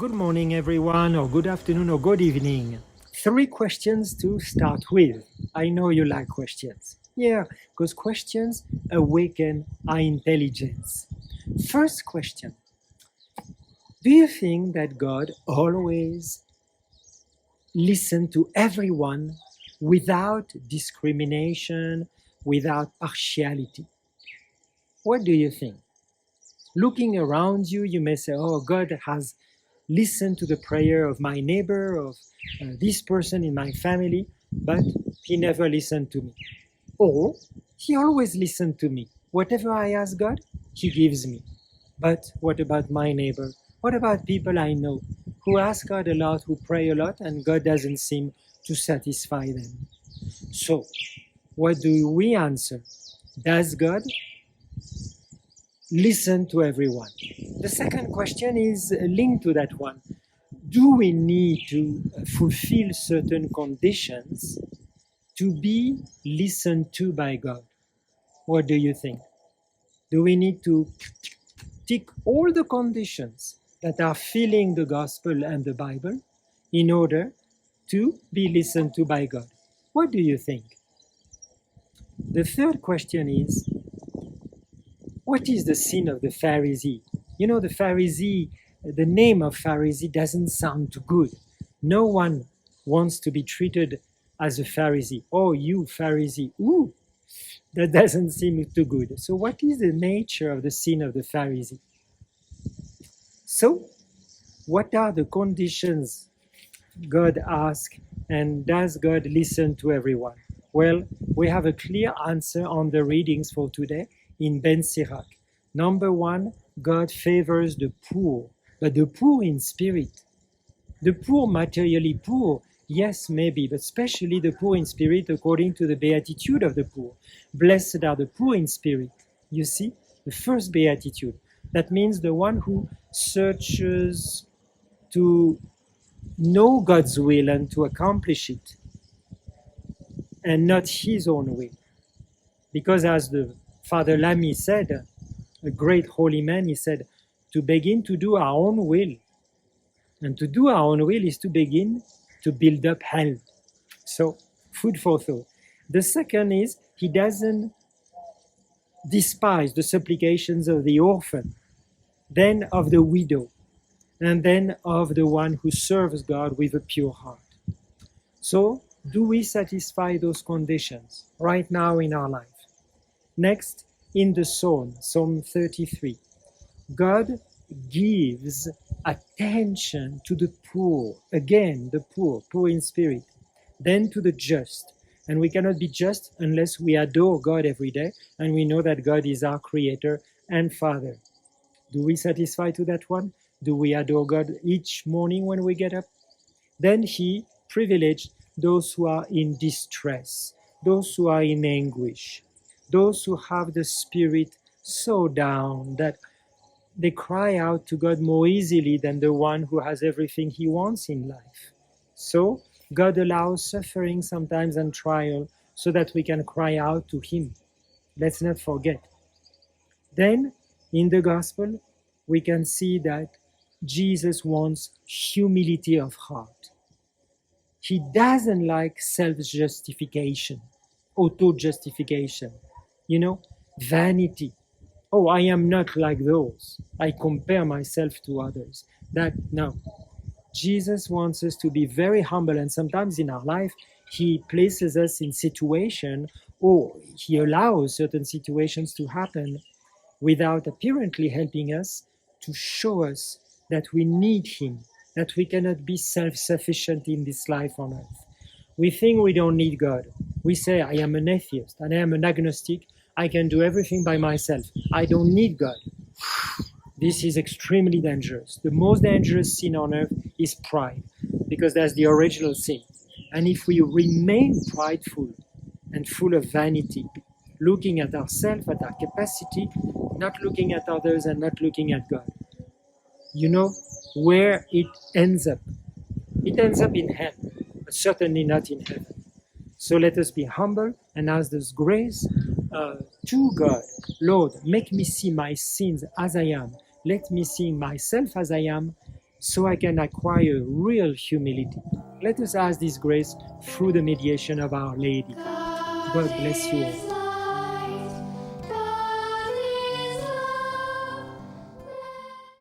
Good morning, everyone, or good afternoon, or good evening. 3 questions to start with. I know you like questions. Yeah, because questions awaken our intelligence. First question. Do you think that God always listens to everyone without discrimination, without partiality? What do you think? Looking around you, you may say, oh, God has listened to the prayer of my neighbor, of this person in my family, but he never listened to me. Or he always listened to me. Whatever I ask God, he gives me. But what about my neighbor? What about people I know who ask God a lot, who pray a lot, and God doesn't seem to satisfy them? So, what do we answer? Does God listen to everyone? The second question is linked to that one. Do we need to fulfill certain conditions to be listened to by God? What do you think? Do we need to tick all the conditions that are filling the gospel and the Bible in order to be listened to by God? What do you think? The third question is, what is the sin of the Pharisee? You know, the Pharisee, the name of Pharisee doesn't sound too good. No one wants to be treated as a Pharisee. Oh, you Pharisee. Ooh, that doesn't seem too good. So what is the nature of the sin of the Pharisee? So what are the conditions God asks, and does God listen to everyone? Well, we have a clear answer on the readings for today in Ben Sirach. Number 1, God favors the poor, but the poor in spirit. The poor, materially poor, yes, maybe, but especially the poor in spirit according to the beatitude of the poor. Blessed are the poor in spirit. You see, the first beatitude. That means the one who searches to know God's will and to accomplish it, and not his own will. Because as the Father Lamy said, a great holy man, he said, to begin to do our own will, and to do our own will is to begin to build up hell. So, food for thought. The second is, he doesn't despise the supplications of the orphan, then of the widow, and then of the one who serves God with a pure heart. So, do we satisfy those conditions right now in our life? Next, in the Psalm, Psalm 33, God gives attention to the poor, again, the poor in spirit, then to the just. And we cannot be just unless we adore God every day, and we know that God is our Creator and Father. Do we satisfy to that one? Do we adore God each morning when we get up? Then he privileged those who are in distress, those who are in anguish, those who have the spirit so down that they cry out to God more easily than the one who has everything he wants in life. So God allows suffering sometimes and trial so that we can cry out to him. Let's not forget. Then in the gospel, we can see that Jesus wants humility of heart. He doesn't like self-justification, auto-justification, vanity. Oh, I am not like those. I compare myself to others. No. Jesus wants us to be very humble, and sometimes in our life, he places us in situation, or he allows certain situations to happen without apparently helping us, to show us that we need him, that we cannot be self-sufficient in this life on earth. We think we don't need God. We say, I am an atheist and I am an agnostic. I can do everything by myself. I don't need God. This is extremely dangerous. The most dangerous sin on earth is pride, because that's the original sin. And if we remain prideful and full of vanity, looking at ourselves, at our capacity, not looking at others and not looking at God, you know where it ends up? It ends up in hell, but certainly not in heaven. So let us be humble and ask this grace to God. Lord, make me see my sins as I am. Let me see myself as I am, so I can acquire real humility. Let us ask this grace through the mediation of Our Lady. God bless you all.